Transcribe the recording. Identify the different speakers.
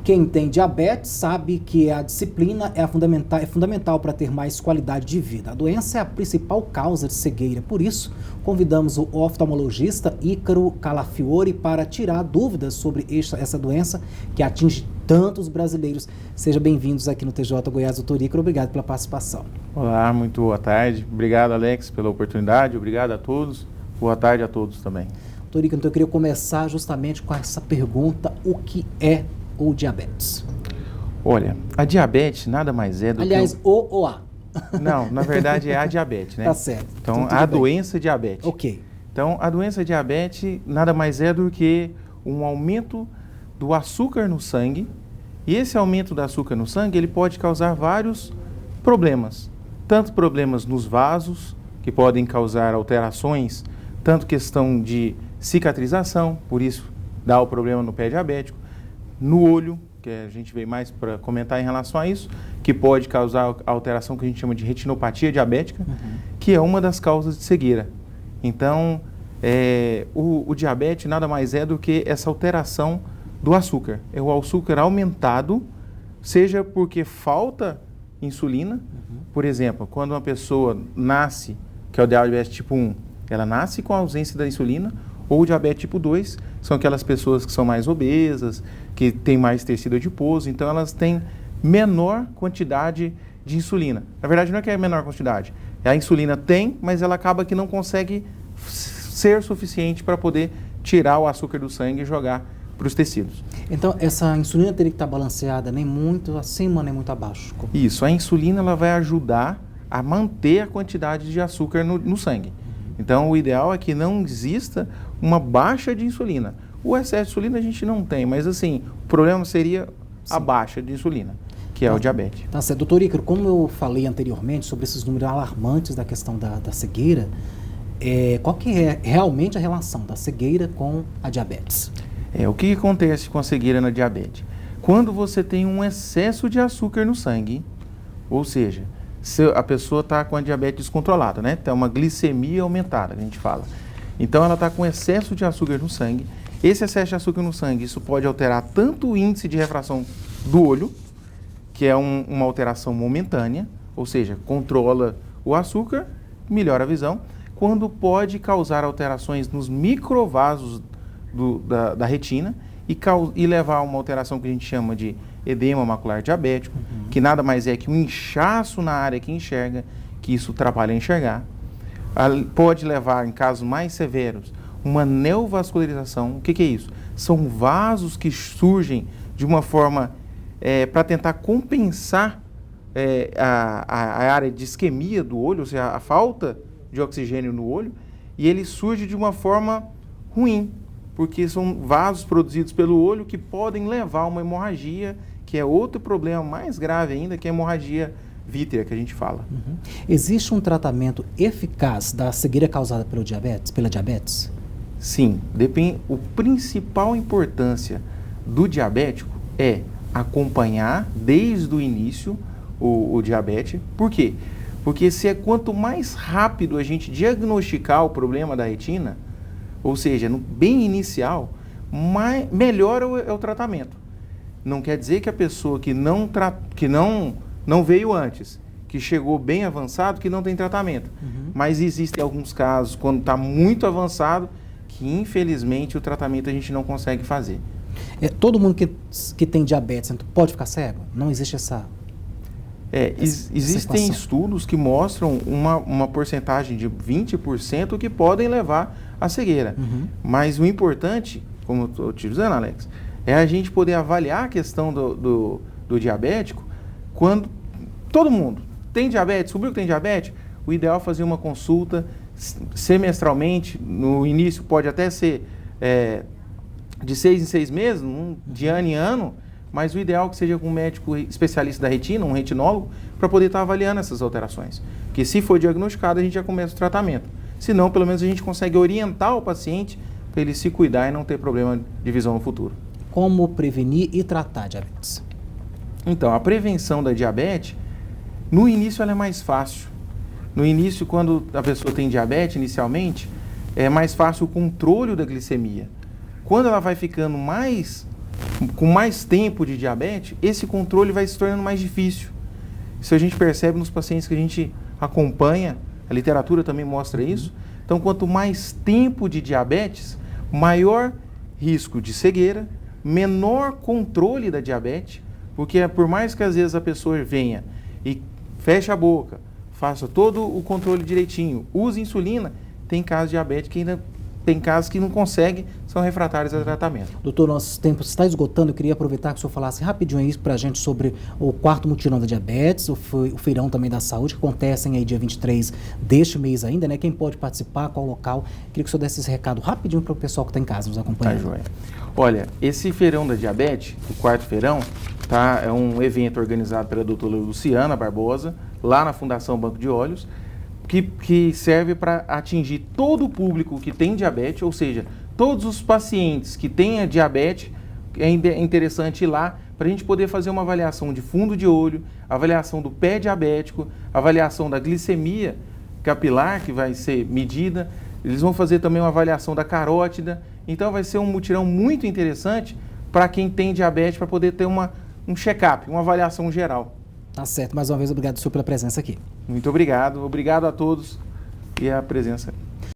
Speaker 1: Quem tem diabetes sabe que a disciplina é fundamental para ter mais qualidade de vida. A doença é a principal causa de cegueira. Por isso, convidamos o oftalmologista Ícaro Calafiore para tirar dúvidas sobre essa doença que atinge tantos brasileiros. Sejam bem-vindos aqui no TJ Goiás, doutor Ícaro. Obrigado pela participação.
Speaker 2: Olá, muito boa tarde. Obrigado, Alex, pela oportunidade. Obrigado a todos. Boa tarde a todos também.
Speaker 1: Doutor Ícaro, então eu queria começar justamente com essa pergunta: o que é o diabetes?
Speaker 2: Olha, a diabetes nada mais é do
Speaker 1: Aliás,
Speaker 2: que...
Speaker 1: o ou a?
Speaker 2: Não, na verdade é a diabetes, né?
Speaker 1: Tá certo.
Speaker 2: Então, a doença diabetes.
Speaker 1: Ok.
Speaker 2: Então, a doença diabetes nada mais é do que um aumento do açúcar no sangue. E esse aumento do açúcar no sangue, ele pode causar vários problemas. Tanto problemas nos vasos, que podem causar alterações, tanto questão de cicatrização, por isso dá o problema no pé diabético, no olho, que a gente veio mais para comentar em relação a isso, que pode causar a alteração que a gente chama de retinopatia diabética, que é uma das causas de cegueira. Então, o diabetes nada mais é do que essa alteração do açúcar. É o açúcar aumentado, seja porque falta insulina, por exemplo, quando uma pessoa nasce, que é o diabetes tipo 1, ela nasce com a ausência da insulina, ou o diabetes tipo 2, são aquelas pessoas que são mais obesas, que têm mais tecido adiposo, então elas têm menor quantidade de insulina. Na verdade, não é que é menor quantidade, a insulina tem, mas ela acaba que não consegue ser suficiente para poder tirar o açúcar do sangue e jogar para os tecidos.
Speaker 1: Então, essa insulina teria que estar balanceada, nem muito acima, nem muito abaixo?
Speaker 2: Isso, a insulina ela vai ajudar a manter a quantidade de açúcar no sangue. Então, o ideal é que não exista uma baixa de insulina. O excesso de insulina a gente não tem, mas assim, o problema seria a baixa de insulina, que é o diabetes.
Speaker 1: Tá certo. Doutor Ícaro, como eu falei anteriormente sobre esses números alarmantes da questão da cegueira, qual que é realmente a relação da cegueira com a diabetes?
Speaker 2: O que acontece com a cegueira na diabetes? Quando você tem um excesso de açúcar no sangue, ou seja, se a pessoa está com a diabetes descontrolada, né? Tem uma glicemia aumentada, que a gente fala. Então, ela está com excesso de açúcar no sangue. Esse excesso de açúcar no sangue, isso pode alterar tanto o índice de refração do olho, que é uma alteração momentânea, ou seja, controla o açúcar, melhora a visão, quando pode causar alterações nos microvasos da retina e levar a uma alteração que a gente chama de edema macular diabético, que nada mais é que um inchaço na área que enxerga, que isso atrapalha a enxergar. Pode levar, em casos mais severos, uma neovascularização. O que é isso? São vasos que surgem de uma forma para tentar compensar a área de isquemia do olho, ou seja, a falta de oxigênio no olho, e ele surge de uma forma ruim, porque são vasos produzidos pelo olho que podem levar a uma hemorragia, que é outro problema mais grave ainda, que é a hemorragia vítrea, que a gente fala.
Speaker 1: Existe um tratamento eficaz da cegueira causada pela diabetes?
Speaker 2: Sim, depende. A principal importância do diabético é acompanhar desde o início o diabetes. Por quê? Porque quanto mais rápido a gente diagnosticar o problema da retina, ou seja, bem inicial, melhor é o tratamento. Não quer dizer que a pessoa que não veio antes, que chegou bem avançado, que não tem tratamento. Mas existem alguns casos, quando está muito avançado, que infelizmente o tratamento a gente não consegue fazer.
Speaker 1: Todo mundo que tem diabetes pode ficar cego? Não existe essa...
Speaker 2: Existem estudos que mostram uma porcentagem de 20% que podem levar à cegueira. Mas o importante, como eu estou te dizendo, Alex, é a gente poder avaliar a questão do diabético quando todo mundo tem diabetes, descobriu que tem diabetes, o ideal é fazer uma consulta semestralmente. No início pode até ser de 6 em 6 meses, de ano em ano, mas o ideal é que seja com um médico especialista da retina, um retinólogo, para poder estar avaliando essas alterações. Porque se for diagnosticado, a gente já começa o tratamento. Se não, pelo menos a gente consegue orientar o paciente para ele se cuidar e não ter problema de visão no futuro.
Speaker 1: Como prevenir e tratar a diabetes?
Speaker 2: Então, a prevenção da diabetes, no início ela é mais fácil. No início, quando a pessoa tem diabetes, inicialmente, é mais fácil o controle da glicemia. Quando ela vai ficando mais com mais tempo de diabetes, esse controle vai se tornando mais difícil. Isso a gente percebe nos pacientes que a gente acompanha, a literatura também mostra isso. Então, quanto mais tempo de diabetes, maior risco de cegueira, menor controle da diabetes, porque por mais que às vezes a pessoa venha e feche a boca, faça todo o controle direitinho, use insulina, tem casos de diabetes que ainda tem casos que não conseguem, são refratários a tratamento.
Speaker 1: Doutor, nosso tempo está esgotando. Eu queria aproveitar que o senhor falasse rapidinho aí para a gente sobre o 4º mutirão da diabetes, o feirão também da saúde, que acontecem aí dia 23 deste mês ainda, né? Quem pode participar, qual local? Queria que o senhor desse esse recado rapidinho para o pessoal que está em casa nos acompanhando.
Speaker 2: Tá, joia. Olha, esse feirão da diabetes, o 4º feirão, tá, é um evento organizado pela doutora Luciana Barbosa, lá na Fundação Banco de Olhos, que serve para atingir todo o público que tem diabetes, ou seja, todos os pacientes que têm a diabetes, é interessante ir lá para a gente poder fazer uma avaliação de fundo de olho, avaliação do pé diabético, avaliação da glicemia capilar, que vai ser medida, eles vão fazer também uma avaliação da carótida, então vai ser um mutirão muito interessante para quem tem diabetes, para poder ter um check-up, uma avaliação geral.
Speaker 1: Tá certo. Mais uma vez, obrigado, senhor, pela presença aqui.
Speaker 2: Muito obrigado. Obrigado a todos e a presença.